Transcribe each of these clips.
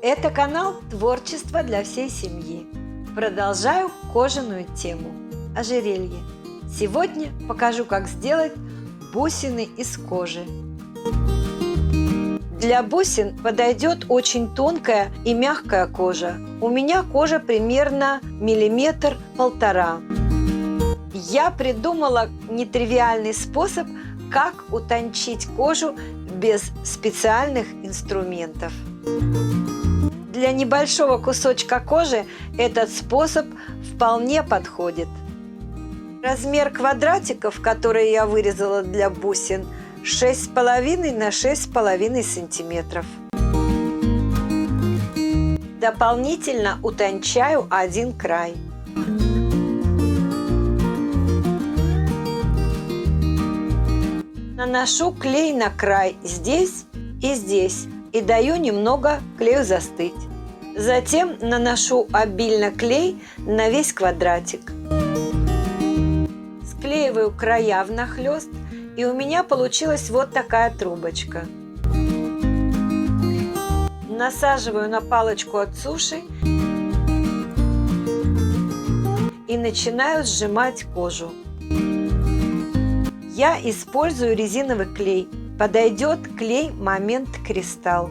Это канал «Творчество для всей семьи». Продолжаю кожаную тему – ожерелье. Сегодня покажу, как сделать бусины из кожи. Для бусин подойдет очень тонкая и мягкая кожа. У меня кожа примерно 1–1,5 мм. Я придумала нетривиальный способ, как утончить кожу без специальных инструментов. Для небольшого кусочка кожи этот способ вполне подходит. Размер квадратиков, которые я вырезала для бусин, 6,5 на 6,5 сантиметров. Дополнительно утончаю один край. Наношу клей на край здесь и здесь и даю немного клею застыть. Затем наношу обильно клей на весь квадратик. Склеиваю края внахлёст, и у меня получилась вот такая трубочка. Насаживаю на палочку от суши и начинаю сжимать кожу. Я использую резиновый клей. Подойдет клей Момент Кристалл.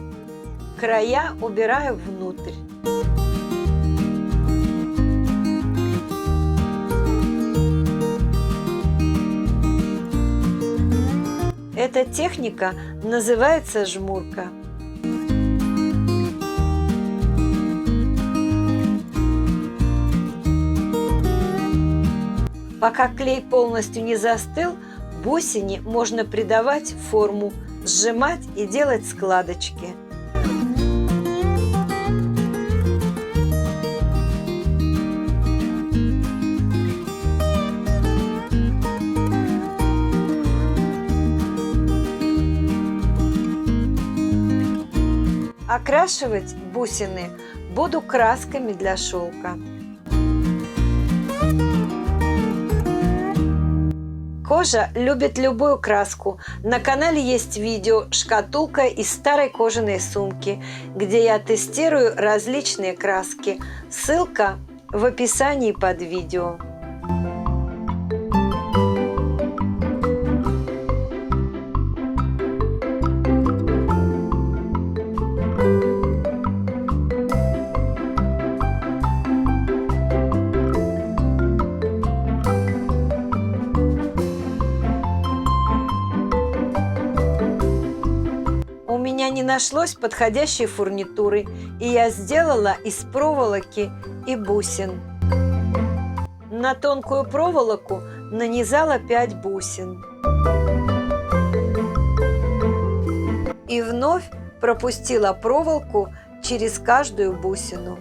Края убираю внутрь. Эта техника называется жмурка. Пока клей полностью не застыл, бусине можно придавать форму, сжимать и делать складочки. Окрашивать бусины буду красками для шелка. Кожа любит любую краску. На канале есть видео «Шкатулка из старой кожаной сумки», где я тестирую различные краски. Ссылка в описании под видео. У меня не нашлось подходящей фурнитуры, и я сделала из проволоки и бусин. На тонкую проволоку нанизала 5 бусин. И вновь пропустила проволоку через каждую бусину.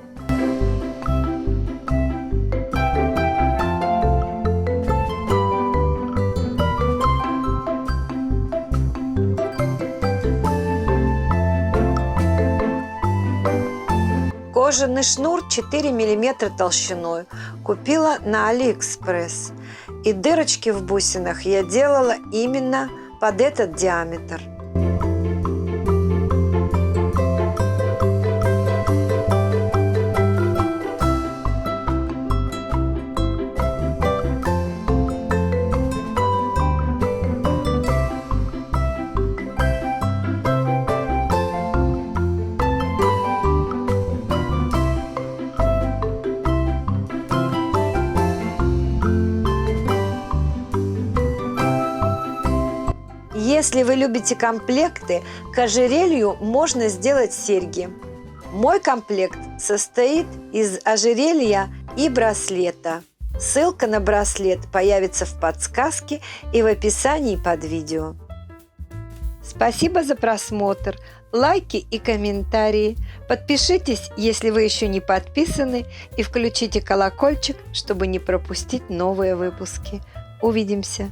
Кожаный шнур 4 мм толщиной купила на Алиэкспресс. И дырочки в бусинах я делала именно под этот диаметр. Если вы любите комплекты, к ожерелью можно сделать серьги. Мой комплект состоит из ожерелья и браслета. Ссылка на браслет появится в подсказке и в описании под видео. Спасибо за просмотр, лайки и комментарии. Подпишитесь, если вы еще не подписаны, и включите колокольчик, чтобы не пропустить новые выпуски. Увидимся!